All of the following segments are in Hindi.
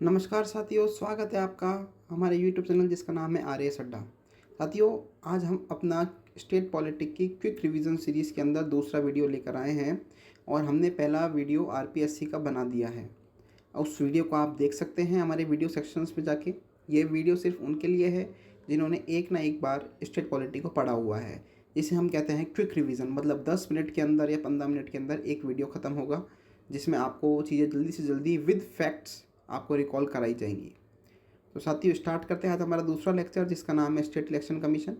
नमस्कार साथियों, स्वागत है आपका हमारे यूट्यूब चैनल जिसका नाम है आर्यस अड्डा। साथियों, आज हम अपना स्टेट पॉलिटिक की क्विक रिवीजन सीरीज़ के अंदर दूसरा वीडियो लेकर आए हैं और हमने पहला वीडियो आरपीएससी का बना दिया है। उस वीडियो को आप देख सकते हैं हमारे वीडियो सेक्शंस में जाके। ये वीडियो सिर्फ उनके लिए है जिन्होंने एक ना एक बार स्टेट पॉलिटी को पढ़ा हुआ है, जिसे हम कहते हैं क्विक रिवीजन। मतलब 10 मिनट के अंदर या 15 मिनट के अंदर एक वीडियो ख़त्म होगा जिसमें आपको चीज़ें जल्दी से जल्दी विद फैक्ट्स आपको रिकॉल कराई जाएंगी। तो साथियों, स्टार्ट करते हैं आज हमारा दूसरा लेक्चर जिसका नाम है स्टेट इलेक्शन कमीशन।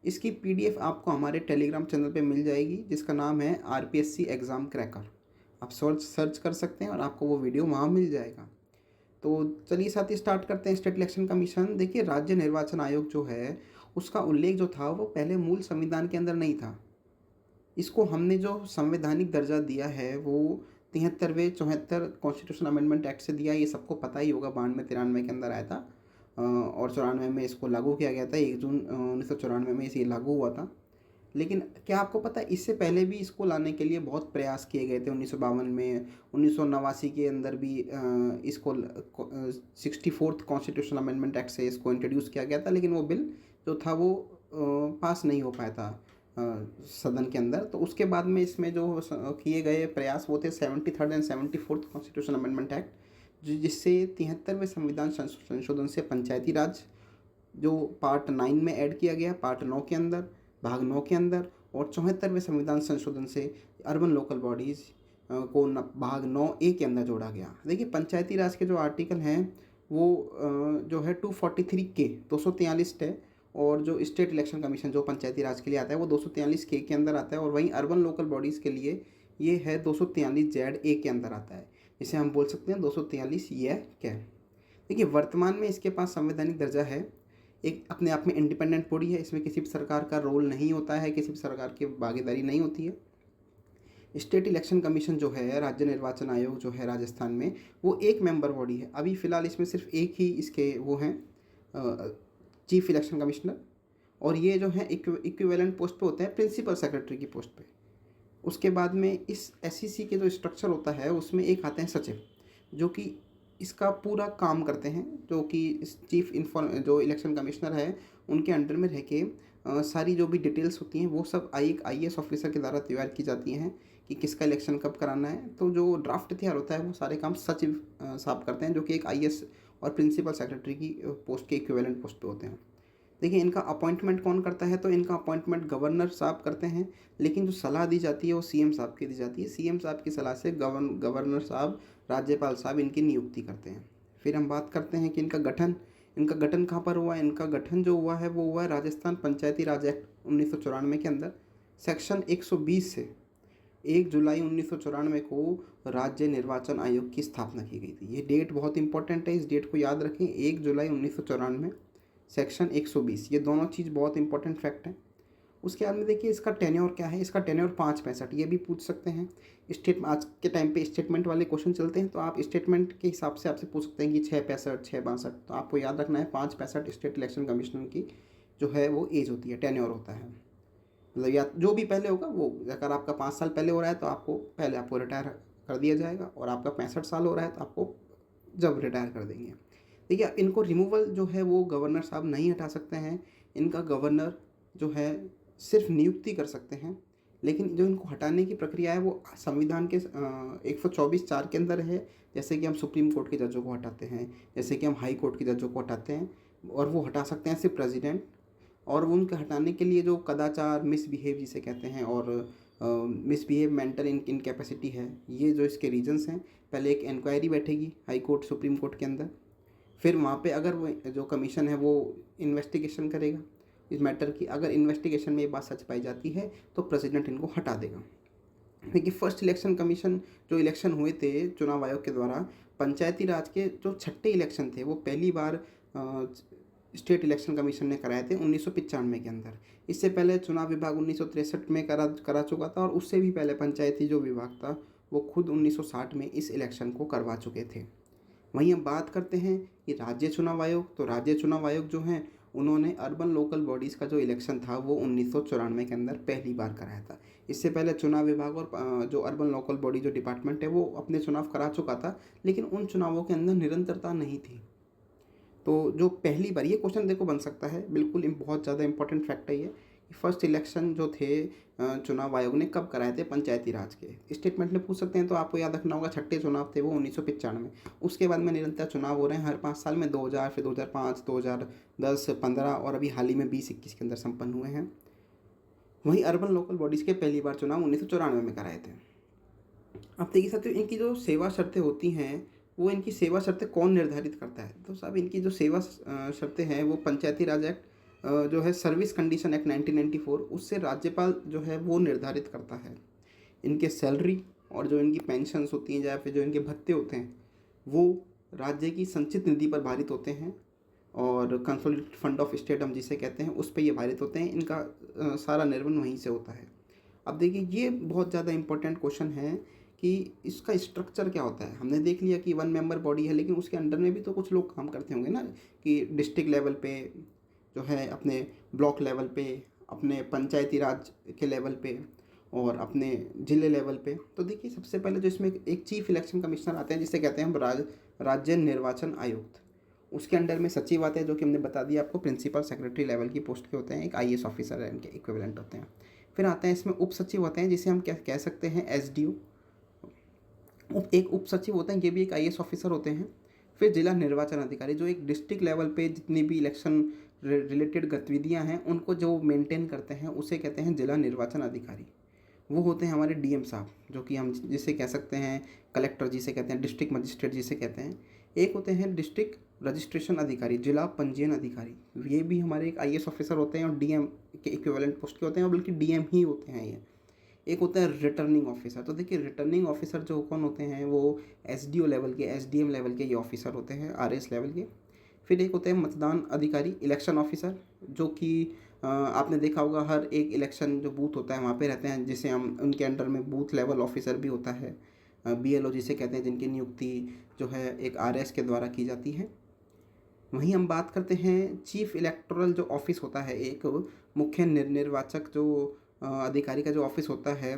इसकी पीडीएफ आपको हमारे टेलीग्राम चैनल पे मिल जाएगी जिसका नाम है आरपीएससी एग्ज़ाम क्रैकर। आप सर्च कर सकते हैं और आपको वो वीडियो वहाँ मिल जाएगा। तो चलिए साथी, स्टार्ट करते हैं स्टेट इलेक्शन कमीशन। देखिए, राज्य निर्वाचन आयोग जो है उसका उल्लेख जो था वो पहले मूल संविधान के अंदर नहीं था। इसको हमने जो संवैधानिक दर्जा दिया है वो 73वें 74 कॉन्स्टिट्यूशन अमेंडमेंट एक्ट से दिया। ये सबको पता ही होगा, 92 93 के अंदर आया था और 94 में इसको लागू किया गया था। 1 जून 1994 में इसे लागू हुआ था। लेकिन क्या आपको पता है, इससे पहले भी इसको लाने के लिए बहुत प्रयास किए गए थे। 1952 में, 1989 के अंदर भी इसको 64th कॉन्स्टिट्यूशन अमेंडमेंट एक्ट से इसको इंट्रोड्यूस किया गया था, लेकिन वो बिल जो था वो पास नहीं हो पाया था सदन के अंदर। तो उसके बाद में इसमें जो किए गए प्रयास वो थे 73rd and 74th constitution amendment act, जिससे 73वें संविधान संशोधन से पंचायती राज जो पार्ट 9 में ऐड किया गया, पार्ट 9 के अंदर, भाग 9 के अंदर, और 74वें संविधान संशोधन से अर्बन लोकल बॉडीज़ को भाग 9A के अंदर जोड़ा गया। देखिए, पंचायती राज के जो आर्टिकल हैं वो जो है 243 है, और जो स्टेट इलेक्शन कमीशन जो पंचायती राज के लिए आता है वो 243 के अंदर आता है, और वहीं अर्बन लोकल बॉडीज़ के लिए ये है 243 के अंदर आता है। इसे हम बोल सकते हैं 243 ये क्या। देखिए, वर्तमान में इसके पास संवैधानिक दर्जा है, एक अपने आप में इंडिपेंडेंट बॉडी है। इसमें किसी भी सरकार का रोल नहीं होता है, किसी भी सरकार की भागीदारी नहीं होती है। स्टेट इलेक्शन कमीशन जो है, राज्य निर्वाचन आयोग जो है राजस्थान में, वो एक मेंबर बॉडी है। अभी फ़िलहाल इसमें सिर्फ एक ही इसके वो हैं, चीफ इलेक्शन कमिश्नर, और ये जो है इक्विवेलेंट पोस्ट पे होते हैं प्रिंसिपल सेक्रेटरी की पोस्ट पे। उसके बाद में इस एसईसी के जो स्ट्रक्चर होता है उसमें एक आते हैं सचिव, जो कि इसका पूरा काम करते हैं, जो कि चीफ जो इलेक्शन कमिश्नर है उनके अंडर में रह के सारी जो भी डिटेल्स होती हैं वो सब एक आईएएस ऑफिसर के द्वारा तैयार की जाती हैं कि किसका इलेक्शन कब कराना है। तो जो ड्राफ्ट तैयार होता है वो सारे काम सचिव साहब करते हैं, जो कि एक आईएएस और प्रिंसिपल सेक्रेटरी की पोस्ट के इक्विवेलेंट पोस्ट पे होते हैं। देखिए, इनका अपॉइंटमेंट कौन करता है, तो इनका अपॉइंटमेंट गवर्नर साहब करते हैं, लेकिन जो सलाह दी जाती है वो सीएम साहब की दी जाती है। सीएम साहब की सलाह से गवर्नर साहब, राज्यपाल साहब इनकी नियुक्ति करते हैं। फिर हम बात करते हैं कि इनका गठन कहाँ पर हुआ है। इनका गठन जो हुआ है वो हुआ है राजस्थान पंचायती राज एक्ट 1994 के अंदर, सेक्शन 120 से 1 जुलाई 1994 को राज्य निर्वाचन आयोग की स्थापना की गई थी। ये डेट बहुत इंपॉर्टेंट है, इस डेट को याद रखें। 1 जुलाई 1994, सेक्शन 120, ये दोनों चीज़ बहुत इंपॉर्टेंट फैक्ट है। उसके बाद में देखिए इसका टेन्योर क्या है। इसका टेन्योर 5 65, ये भी पूछ सकते हैं। आज के टाइम पे स्टेटमेंट वाले क्वेश्चन चलते हैं, तो आप स्टेटमेंट के हिसाब से आपसे पूछ सकते हैं कि 6 65 6 62। तो आपको याद रखना है 5 65 स्टेट इलेक्शन कमीशन की जो है वो एज होती है, टेन्योर होता है। मतलब या जो भी पहले होगा वो, अगर आपका 5 साल पहले हो रहा है तो आपको रिटायर कर दिया जाएगा, और आपका 65 साल हो रहा है तो आपको जब रिटायर कर देंगे। देखिए, इनको रिमूवल जो है वो गवर्नर साहब नहीं हटा सकते हैं। इनका गवर्नर जो है सिर्फ नियुक्ति कर सकते हैं, लेकिन जो इनको हटाने की प्रक्रिया है वो संविधान के 124(4) के अंदर है। जैसे कि हम सुप्रीम कोर्ट के जजों को हटाते हैं, जैसे कि हम हाई कोर्ट के जजों को हटाते हैं, और वो हटा सकते हैं सिर्फ प्रेसिडेंट। और वो उनके हटाने के लिए जो कदाचार, मिसबिहेव जिसे कहते हैं, और मिसबिहेव, मेंटल इनकैपेसिटी है, ये जो इसके रीजंस हैं। पहले एक इंक्वायरी बैठेगी हाई कोर्ट सुप्रीम कोर्ट के अंदर, फिर वहाँ पे अगर वो जो कमीशन है वो इन्वेस्टिगेशन करेगा इस मैटर की। अगर इन्वेस्टिगेशन में ये बात सच पाई जाती है तो प्रेसिडेंट इनको हटा देगा। देखिए, फर्स्ट इलेक्शन कमीशन जो इलेक्शन हुए थे चुनाव आयोग के द्वारा, पंचायती राज के जो छठे इलेक्शन थे वो पहली बार स्टेट इलेक्शन कमीशन ने कराए थे 1995 के अंदर। इससे पहले चुनाव विभाग 1963 में करा चुका था, और उससे भी पहले पंचायती जो विभाग था वो खुद 1960 में इस इलेक्शन को करवा चुके थे। वहीं हम बात करते हैं कि राज्य चुनाव आयोग, तो राज्य चुनाव आयोग जो हैं उन्होंने अर्बन लोकल बॉडीज़ का जो इलेक्शन था वो 1994 के अंदर पहली बार कराया था। इससे पहले चुनाव विभाग और जो अर्बन लोकल बॉडी जो डिपार्टमेंट है वो अपने चुनाव करा चुका था, लेकिन उन चुनावों के अंदर निरंतरता नहीं थी। तो जो पहली बार ये क्वेश्चन देखो बन सकता है, बिल्कुल बहुत ज़्यादा इंपॉर्टेंट फैक्ट है ये। फर्स्ट इलेक्शन जो थे चुनाव आयोग ने कब कराए थे, पंचायती राज के स्टेटमेंट में पूछ सकते हैं। तो आपको याद रखना होगा छठे चुनाव थे वो 1995। उसके बाद में निरंतर चुनाव हो रहे हैं हर 5 साल में, 2000, फिर 2005, 2010, 15 और अभी हाल ही में 2021 के अंदर संपन्न हुए हैं। वहीं अर्बन लोकल बॉडीज़ के पहली बार चुनाव 1994 में कराए थे। अब देखिए साथियों, इनकी जो सेवा शर्तें होती हैं वो इनकी सेवा शर्तें कौन निर्धारित करता है? तो साहब इनकी जो सेवा शर्तें हैं वो पंचायती राज एक्ट जो है सर्विस कंडीशन एक्ट 1994 उससे राज्यपाल जो है वो निर्धारित करता है। इनके सैलरी और जो इनकी पेंशन्स होती हैं या फिर जो इनके भत्ते होते हैं वो राज्य की संचित निधि पर भारित होते हैं और कंसोलिडेटेड फंड ऑफ स्टेट हम जिसे कहते हैं उस पर ये भारित होते हैं। इनका सारा निर्वहन वहीं से होता है। अब देखिए ये बहुत ज़्यादा इंपॉर्टेंट क्वेश्चन है कि इसका स्ट्रक्चर क्या होता है। हमने देख लिया कि 1 मेंबर बॉडी है, लेकिन उसके अंडर में भी तो कुछ लोग काम करते होंगे ना, कि डिस्ट्रिक्ट लेवल पे जो है, अपने ब्लॉक लेवल पे, अपने पंचायती राज के लेवल पे और अपने ज़िले लेवल पे। तो देखिए सबसे पहले जो इसमें एक चीफ इलेक्शन कमिश्नर आते हैं जिसे कहते हैं हम राज्य निर्वाचन आयुक्त। उसके अंडर में सचिव आते हैं जो कि हमने बता दिया आपको, प्रिंसिपल सेक्रेटरी लेवल की पोस्ट के होते हैं, एक IAS ऑफिसर है, इनके इक्विवेलेंट होते हैं। फिर आते हैं इसमें उप सचिव होते हैं जिसे हम क्या कह सकते हैं SDO। एक उप सचिव होते हैं, ये भी एक IAS ऑफिसर होते हैं। फिर जिला निर्वाचन अधिकारी जो एक डिस्ट्रिक्ट लेवल पे जितनी भी इलेक्शन रिलेटेड गतिविधियां हैं उनको जो मेंटेन करते हैं उसे कहते हैं जिला निर्वाचन अधिकारी। वो होते हैं हमारे DM साहब, जो कि हम जिसे कह सकते हैं कलेक्टर जिसे कहते हैं, डिस्ट्रिक्ट मजिस्ट्रेट जिसे कहते हैं। एक होते हैं डिस्ट्रिक्ट रजिस्ट्रेशन अधिकारी, जिला पंजीयन अधिकारी, ये भी हमारे एक IAS ऑफिसर होते हैं और DM के इक्विवेलेंट पोस्ट के होते हैं, और बल्कि DM ही होते हैं ये। एक होता है रिटर्निंग ऑफिसर। तो देखिए रिटर्निंग ऑफिसर जो कौन होते हैं, वो SDO लेवल के, SDM लेवल के ये ऑफिसर होते हैं, RS लेवल के। फिर एक होते हैं मतदान अधिकारी, इलेक्शन ऑफिसर, जो कि आपने देखा होगा हर एक इलेक्शन जो बूथ होता है वहाँ पे रहते हैं, जिसे हम उनके अंडर में बूथ लेवल ऑफिसर भी होता है, BLO जिसे कहते हैं, जिनकी नियुक्ति जो है एक RS के द्वारा की जाती है। वहीं हम बात करते हैं चीफ इलेक्टोरल जो ऑफिस होता है, एक मुख्य निर्वाचक जो अधिकारी का जो ऑफिस होता है,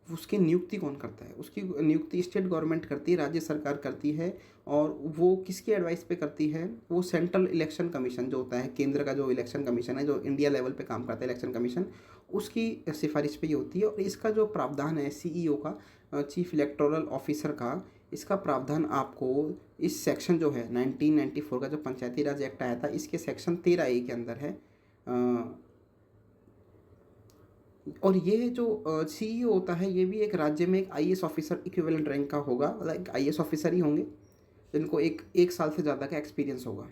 उसकी नियुक्ति कौन करता है? उसकी नियुक्ति स्टेट गवर्नमेंट करती है, राज्य सरकार करती है। और वो किसकी एडवाइस पे करती है? वो सेंट्रल इलेक्शन कमीशन जो होता है, केंद्र का जो इलेक्शन कमीशन है, जो इंडिया लेवल पे काम करता है इलेक्शन कमीशन, उसकी सिफारिश पे ये होती है। और इसका जो प्रावधान है CEO का, चीफ इलेक्टोरल ऑफिसर का, इसका प्रावधान आपको इस सेक्शन जो है 1994 का जो पंचायती राज एक्ट आया था, इसके सेक्शन 13A के अंदर है। और ये जो CEO होता है ये भी एक राज्य में एक IAS ऑफिसर इक्विवेलेंट रैंक का होगा, मतलब एक IAS ऑफिसर ही होंगे जिनको एक साल से ज़्यादा का एक्सपीरियंस होगा।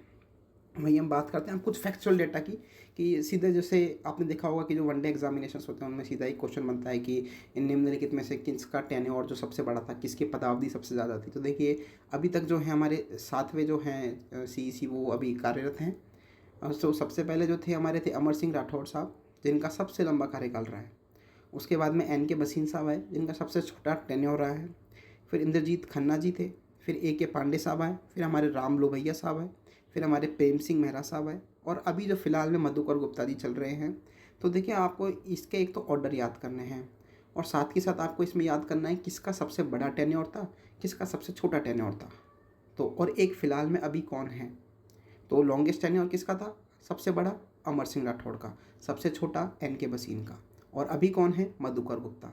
वहीं हम बात करते हैं कुछ फैक्चुअल डेटा की, कि सीधे जैसे आपने देखा होगा कि जो वनडे एग्जामिनेशंस होते हैं उनमें सीधा एक क्वेश्चन बनता है कि इन निम्नलिखित में से किसका टेन्योर जो सबसे बड़ा था, किसकी पदावधि सबसे ज़्यादा थी। तो देखिए अभी तक जो है हमारे 7वें जो हैं CEC वो अभी कार्यरत हैं। तो सबसे पहले जो थे हमारे थे अमर सिंह राठौड़ साहब, जिनका सबसे लंबा कार्यकाल रहा है। उसके बाद में NK बसीन साहब आए, जिनका सबसे छोटा टेन्योर रहा है। फिर इंद्रजीत खन्ना जी थे, फिर AK पांडे साहब आए, फिर हमारे राम लोभैया साहब आए, फिर हमारे प्रेम सिंह मेहरा साहब आए, और अभी जो फ़िलहाल में मधुकर गुप्ता जी चल रहे हैं। तो देखिए आपको इसके एक तो ऑर्डर याद करने हैं, और साथ ही साथ आपको इसमें याद करना है किसका सबसे बड़ा टेन्योर था, किसका सबसे छोटा टेन्योर था। तो और एक फ़िलहाल में अभी कौन है, तो लॉन्गेस्ट टेन्योर किसका था? सबसे बड़ा अमर सिंह राठौड़ का, सबसे छोटा NK बसीन का, और अभी कौन है? मधुकर गुप्ता।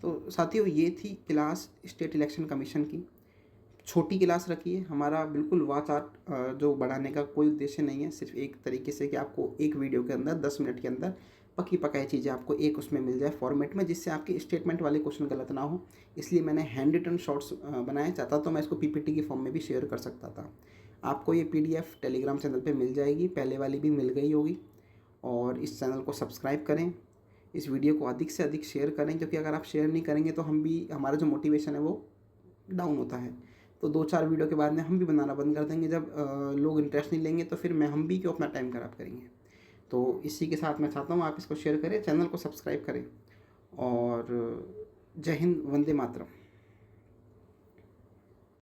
तो साथियों ये थी क्लास स्टेट इलेक्शन कमीशन की। छोटी क्लास रखी है, हमारा बिल्कुल वाच आर्ट जो बढ़ाने का कोई उद्देश्य नहीं है, सिर्फ एक तरीके से कि आपको एक वीडियो के अंदर 10 मिनट के अंदर पकी पकाई चीज़ें आपको एक उसमें मिल जाए फॉर्मेट में, जिससे आपके स्टेटमेंट वाले क्वेश्चन गलत ना हो। इसलिए मैंने हैंड रिटन शॉर्ट्स बनाए। चाहता तो मैं इसको PPT की फॉर्म में भी शेयर कर सकता था। आपको ये PDF टेलीग्राम चैनल पे मिल जाएगी, पहले वाली भी मिल गई होगी। और इस चैनल को सब्सक्राइब करें, इस वीडियो को अधिक से अधिक शेयर करें, क्योंकि अगर आप शेयर नहीं करेंगे तो हमारा जो मोटिवेशन है वो डाउन होता है। तो 2-4 वीडियो के बाद में हम भी बनाना बंद कर देंगे। जब लोग इंटरेस्ट नहीं लेंगे तो फिर हम भी क्यों अपना टाइम खराब करेंगे। तो इसी के साथ मैं चाहता हूँ आप इसको शेयर करें, चैनल को सब्सक्राइब करें, और जय हिंद, वंदे मातरम।